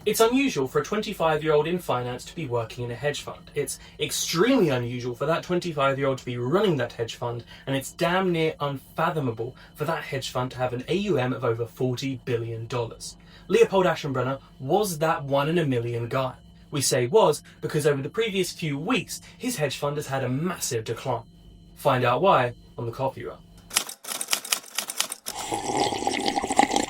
It's unusual for a 25-year-old in finance to be working in a hedge fund. It's extremely unusual for that 25-year-old to be running that hedge fund, and it's damn near unfathomable for that hedge fund to have an AUM of over $40 billion. Leopold Aschenbrenner was that 1 in a million guy. We say was because over the previous few weeks, his hedge fund has had a massive decline. Find out why on the coffee run.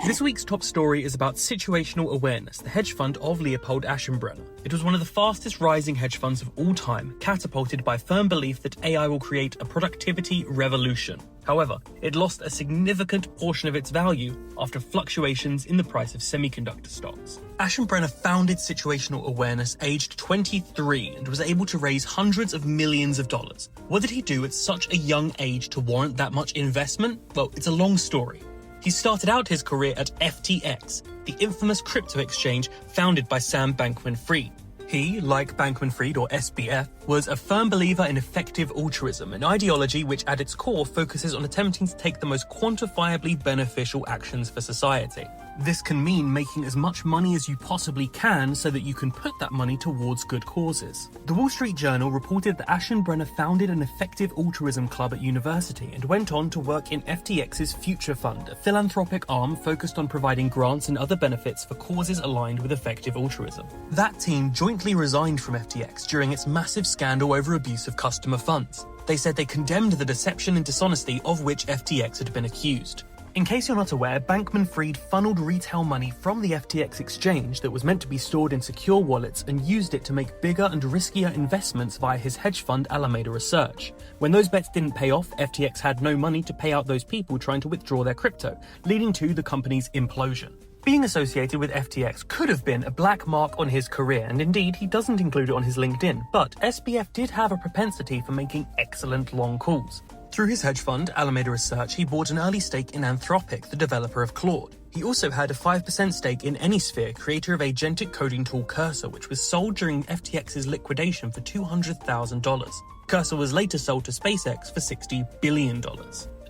This week's top story is about Situational Awareness, the hedge fund of Leopold Aschenbrenner. It was one of the fastest rising hedge funds of all time, catapulted by firm belief that AI will create a productivity revolution. However, it lost a significant portion of its value after fluctuations in the price of semiconductor stocks. Aschenbrenner founded Situational Awareness aged 23 and was able to raise hundreds of millions of dollars. What did he do at such a young age to warrant that much investment? Well, it's a long story. He started out his career at FTX, the infamous crypto exchange founded by Sam Bankman-Fried. He, like Bankman-Fried or SBF, was a firm believer in effective altruism, an ideology which at its core focuses on attempting to take the most quantifiably beneficial actions for society. This can mean making as much money as you possibly can so that you can put that money towards good causes. The Wall Street Journal reported that Aschenbrenner founded an effective altruism club at university and went on to work in FTX's Future Fund, a philanthropic arm focused on providing grants and other benefits for causes aligned with effective altruism. That team jointly resigned from FTX during its massive scandal over abuse of customer funds. They said they condemned the deception and dishonesty of which FTX had been accused. In case you're not aware, Bankman-Fried funneled retail money from the FTX exchange that was meant to be stored in secure wallets and used it to make bigger and riskier investments via his hedge fund Alameda Research. When those bets didn't pay off, FTX had no money to pay out those people trying to withdraw their crypto, leading to the company's implosion. Being associated with FTX could have been a black mark on his career, and indeed he doesn't include it on his LinkedIn, but SBF did have a propensity for making excellent long calls. Through his hedge fund, Alameda Research, he bought an early stake in Anthropic, the developer of Claude. He also had a 5% stake in AnySphere, creator of agentic coding tool Cursor, which was sold during FTX's liquidation for $200,000. Cursor was later sold to SpaceX for $60 billion.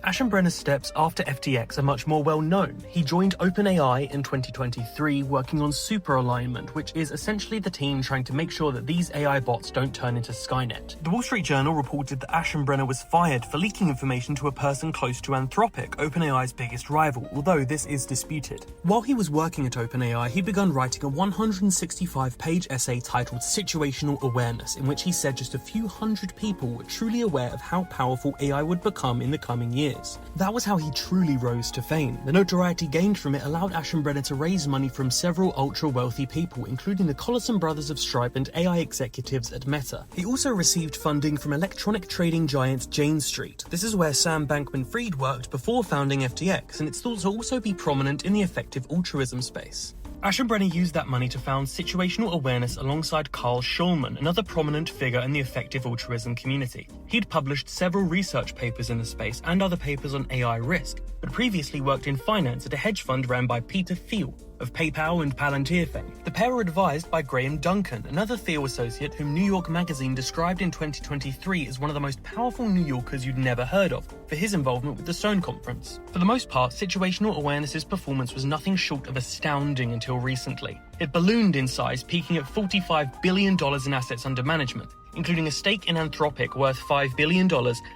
Aschenbrenner's steps after FTX are much more well known. He joined OpenAI in 2023 working on super alignment, which is essentially the team trying to make sure that these AI bots don't turn into Skynet. The Wall Street Journal reported that Aschenbrenner was fired for leaking information to a person close to Anthropic, OpenAI's biggest rival, although this is disputed. While he was working at OpenAI, he began writing a 165-page essay titled Situational Awareness, in which he said just a few hundred people were truly aware of how powerful AI would become in the coming years. That was how he truly rose to fame. The notoriety gained from it allowed Aschenbrenner to raise money from several ultra-wealthy people, including the Collison brothers of Stripe and AI executives at Meta. He also received funding from electronic trading giant Jane Street. This is where Sam Bankman-Fried worked before founding FTX, and it's thought to also be prominent in the effective altruism space. Aschenbrenner used that money to found Situational Awareness alongside Carl Schulman, another prominent figure in the effective altruism community. He'd published several research papers in the space and other papers on AI risk, but previously worked in finance at a hedge fund ran by Peter Thiel of PayPal and Palantir fame. The pair were advised by Graham Duncan, another Thiel associate whom New York Magazine described in 2023 as one of the most powerful New Yorkers you'd never heard of, for his involvement with the Stone Conference. For the most part, Situational Awareness's performance was nothing short of astounding until recently. It ballooned in size, peaking at $45 billion in assets under management, including a stake in Anthropic worth $5 billion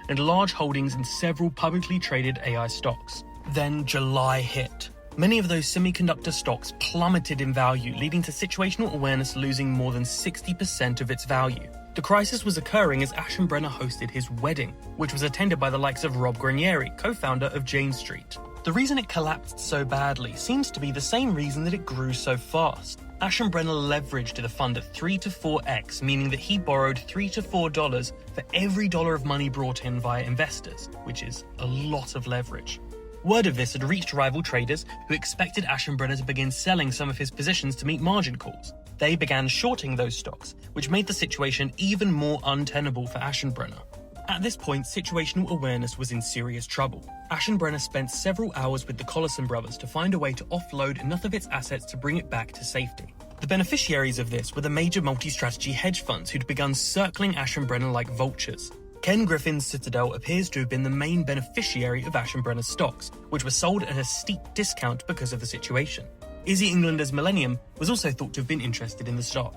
and large holdings in several publicly traded AI stocks. Then July hit. Many of those semiconductor stocks plummeted in value, leading to Situational Awareness losing more than 60% of its value. The crisis was occurring as Aschenbrenner hosted his wedding, which was attended by the likes of Rob Granieri, co-founder of Jane Street. The reason it collapsed so badly seems to be the same reason that it grew so fast. Aschenbrenner leveraged the fund at 3 to 4x, meaning that he borrowed $3 to $4 for every dollar of money brought in via investors, which is a lot of leverage. Word of this had reached rival traders who expected Aschenbrenner to begin selling some of his positions to meet margin calls. They began shorting those stocks, which made the situation even more untenable for Aschenbrenner. At this point, Situational Awareness was in serious trouble. Aschenbrenner spent several hours with the Collison brothers to find a way to offload enough of its assets to bring it back to safety. The beneficiaries of this were the major multi-strategy hedge funds who'd begun circling Aschenbrenner like vultures. Ken Griffin's Citadel appears to have been the main beneficiary of Aschenbrenner's stocks, which were sold at a steep discount because of the situation. Izzy Englander's Millennium was also thought to have been interested in the stock.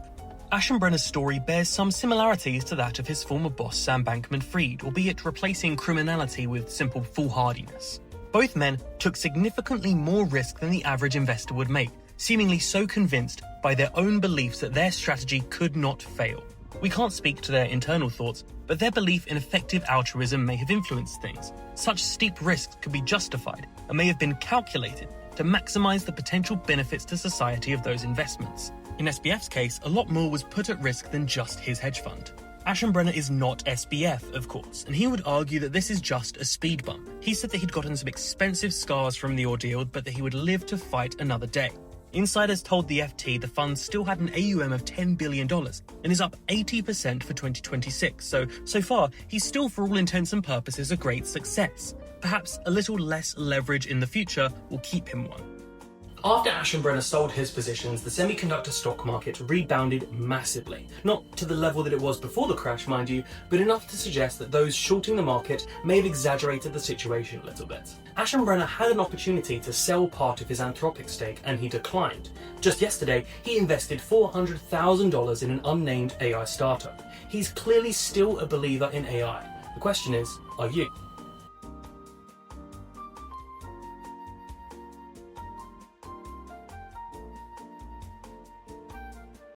Aschenbrenner's story bears some similarities to that of his former boss Sam Bankman-Fried, albeit replacing criminality with simple foolhardiness. Both men took significantly more risk than the average investor would make, seemingly so convinced by their own beliefs that their strategy could not fail. We can't speak to their internal thoughts, but their belief in effective altruism may have influenced things. Such steep risks could be justified and may have been calculated to maximize the potential benefits to society of those investments. In SBF's case, a lot more was put at risk than just his hedge fund. Aschenbrenner is not SBF, of course, and he would argue that this is just a speed bump. He said that he'd gotten some expensive scars from the ordeal, but that he would live to fight another day. Insiders told the FT the fund still had an AUM of $10 billion and is up 80% for 2026, so far he's still for all intents and purposes a great success. Perhaps a little less leverage in the future will keep him one. After Aschenbrenner sold his positions, the semiconductor stock market rebounded massively. Not to the level that it was before the crash, mind you, but enough to suggest that those shorting the market may have exaggerated the situation a little bit. Aschenbrenner had an opportunity to sell part of his Anthropic stake, and he declined. Just yesterday, he invested $400,000 in an unnamed AI startup. He's clearly still a believer in AI. The question is, are you?